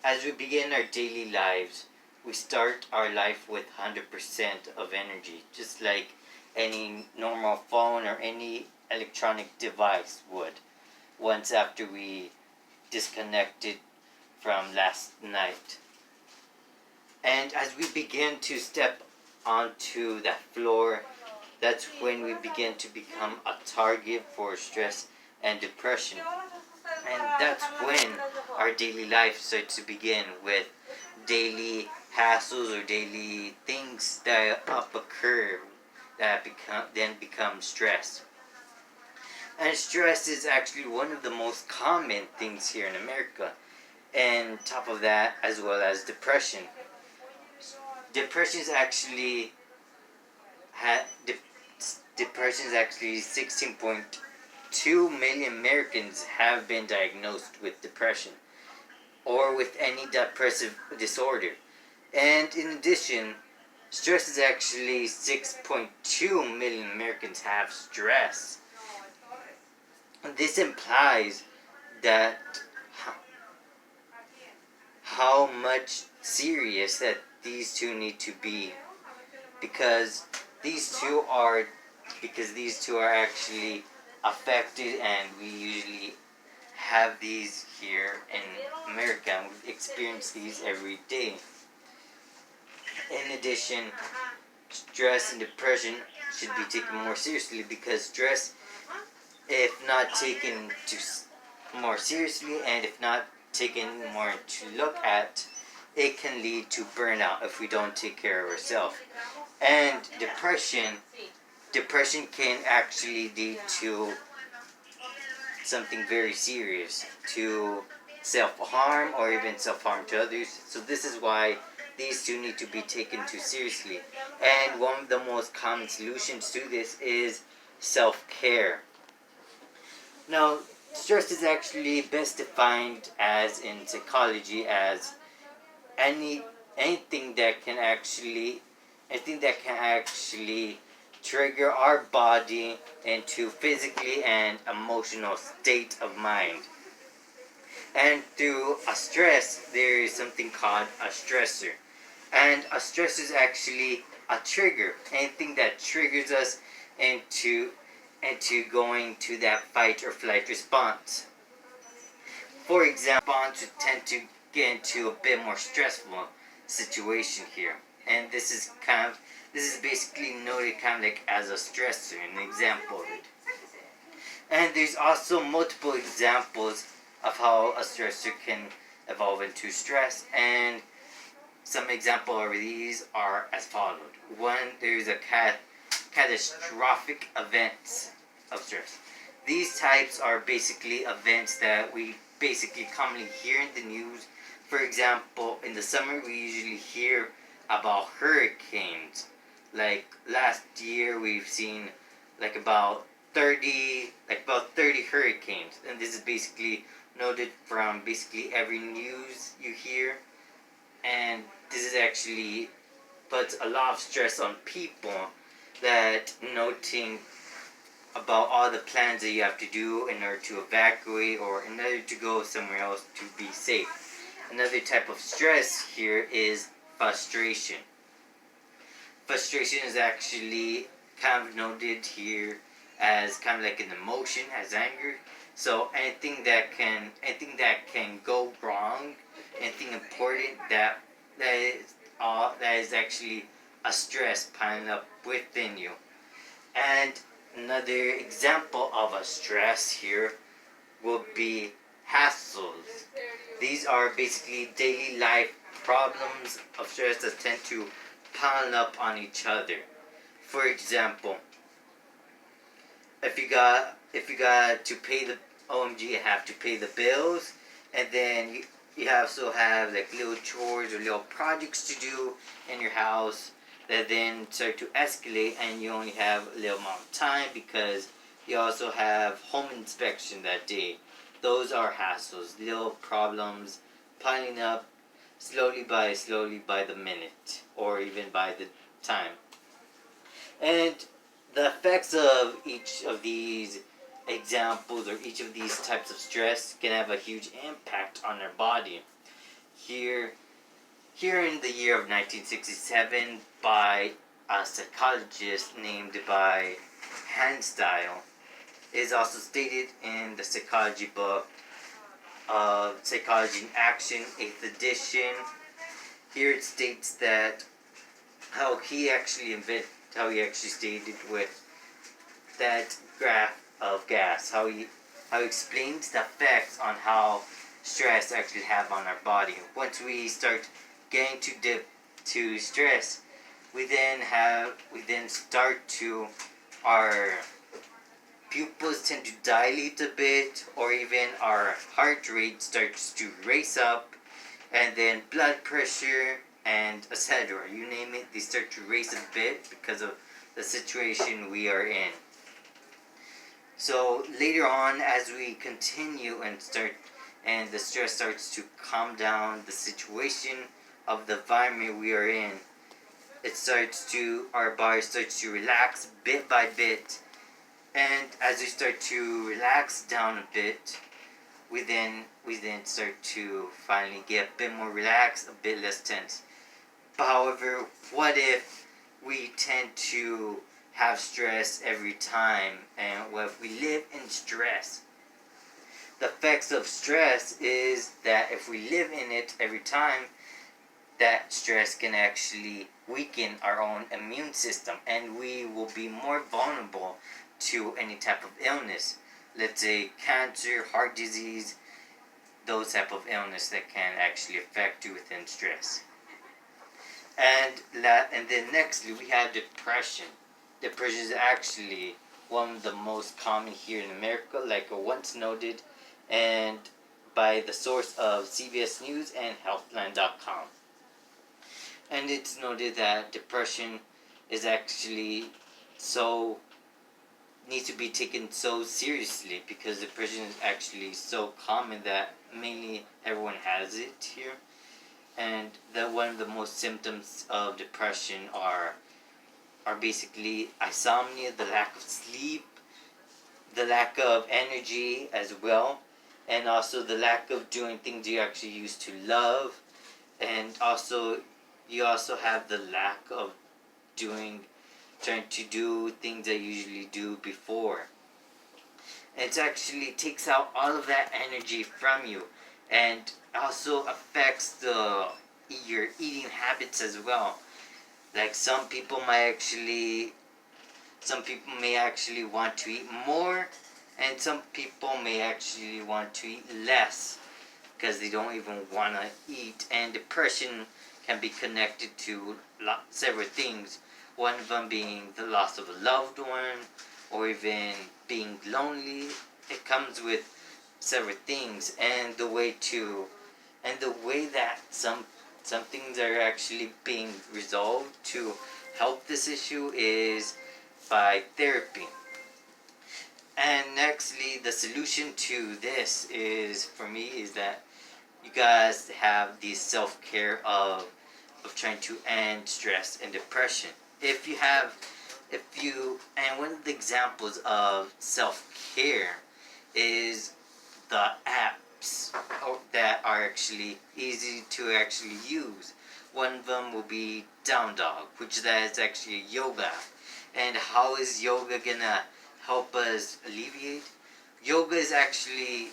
As we begin our daily lives, we start our life with 100% of energy, just like any normal phone or any electronic device would, once after we disconnected from last night. And as we begin to step onto that floor, that's when we begin to become a target for stress and depression. And that's when our daily life starts to begin with daily hassles or daily things that occur that become stress. And stress is actually one of the most common things here in America. And top of that, as well as depression. Depression is actually depression is actually 16.2 million Americans have been diagnosed with depression or with any depressive disorder. And in addition, stress is actually 6.2 million Americans have stress. This implies that how much serious that these two need to be, because these two are actually affected, and we usually have these here in America, and we experience these every day. In addition, stress and depression should be taken more seriously, because stress, if not taken more seriously and if not taken more to look at, it can lead to burnout if we don't take care of ourselves. And depression can actually lead to something very serious, to self-harm or even self-harm to others. So this is why these two need to be taken too seriously. And one of the most common solutions to this is self-care. Now, stress is actually best defined as in psychology as anything that can actually trigger our body into physically and emotional state of mind. And through a stress, there is something called a stressor. And a stressor is actually a trigger. Anything that triggers us into going to that fight or flight response. For example, to tend to get into a bit more stressful situation here. And this is basically noted kind of like as a stressor, an example of it. And there's also multiple examples of how a stressor can evolve into stress, and some examples of these are as followed. One, there's a catastrophic events of stress. These types are basically events that we basically commonly hear in the news. For example, in the summer we usually hear about hurricanes. Like last year we've seen about 30 hurricanes, and this is basically noted from basically every news you hear. And this is actually puts a lot of stress on people, that noting about all the plans that you have to do in order to evacuate or in order to go somewhere else to be safe. Another type of stress here is frustration. Frustration is actually kind of noted here as kind of like an emotion, as anger. So anything that can go wrong, anything important that is actually a stress piling up within you. And another example of a stress here will be hassles. These are basically daily life problems of stress that tend to pile up on each other. For example, if you got to pay the OMG, you have to pay the bills, and then you also have like little chores or little projects to do in your house that then start to escalate, and you only have a little amount of time because you also have home inspection that day. Those are hassles, little problems piling up slowly by the minute or even by the time. And the effects of each of these examples or each of these types of stress can have a huge impact on our body. here here in the year of 1967 by a psychologist named by Handstyle. It is also stated in the psychology book of Psychology in Action, 8th edition. Here it states that how he actually stated with that graph of gas, how he explains the effects on how stress actually have on our body. Once we start getting too deep to stress, we then start to our pupils tend to dilate a bit, or even our heart rate starts to race up, and then blood pressure and etc. You name it, they start to race a bit because of the situation we are in. So later on, as we continue and the stress starts to calm down, the situation of the environment we are in, our body starts to relax bit by bit, and as we start to relax down a bit, we then start to finally get a bit more relaxed, a bit less tense. However, what if we tend to have stress every time, and what if we live in stress? The effects of stress is that if we live in it every time, that stress can actually weaken our own immune system, and we will be more vulnerable to any type of illness. Let's say cancer, heart disease, those type of illness that can actually affect you within stress. And then nextly we have depression. Depression is actually one of the most common here in America, like I once noted, and by the source of CBS News and Healthline.com. And it's noted that depression is actually needs to be taken so seriously, because depression is actually so common that mainly everyone has it here. And that one of the most symptoms of depression are basically insomnia, the lack of sleep, the lack of energy as well, and also the lack of doing things you actually used to love, and also you also have the lack of trying to do things I usually do before. It actually takes out all of that energy from you, and also affects your eating habits as well. Like some people may actually want to eat more, and some people may actually want to eat less because they don't even want to eat. And depression can be connected to several things. One of them being the loss of a loved one, or even being lonely. It comes with several things, and the way that some things are actually being resolved to help this issue is by therapy. And nextly, the solution to this is that you guys have the self-care of trying to end stress and depression. And one of the examples of self-care is the apps that are actually easy to actually use. One of them will be Down Dog, which that is actually a yoga app. And how is yoga gonna help us alleviate? Yoga is actually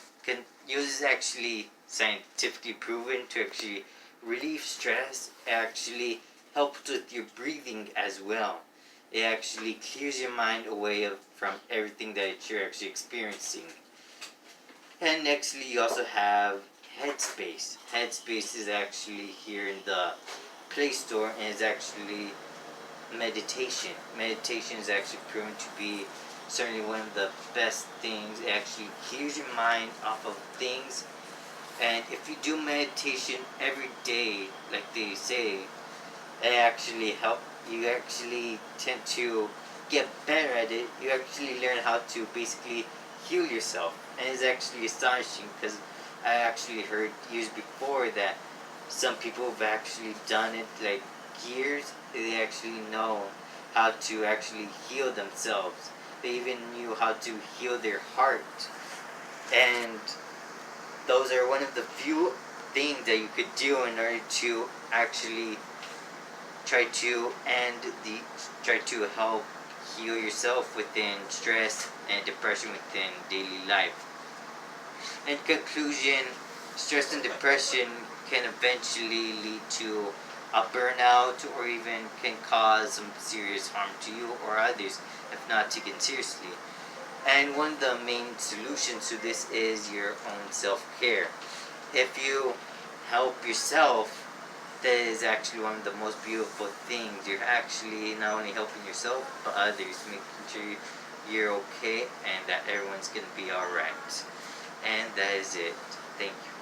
scientifically proven to actually relieve stress. Actually helps with your breathing as well. It actually clears your mind away from everything that you're actually experiencing. And nextly, you also have Headspace. Headspace is actually here in the Play Store, and is actually meditation. Meditation is actually proven to be certainly one of the best things. It actually clears your mind off of things. And if you do meditation every day, like they say, it actually helps. You actually tend to get better at it. You actually learn how to basically heal yourself. And it's actually astonishing, because I actually heard years before that some people have actually done it like years. They actually know how to actually heal themselves. They even knew how to heal their heart. And those are one of the few things that you could do in order to actually try to end the try to help heal yourself within stress and depression within daily life. In conclusion, stress and depression can eventually lead to a burnout or even can cause some serious harm to you or others if not taken seriously. And one of the main solutions to this is your own self-care. If you help yourself, that is actually one of the most beautiful things. You're actually not only helping yourself but others, making sure you're okay and that everyone's gonna be alright. And that is it. Thank you.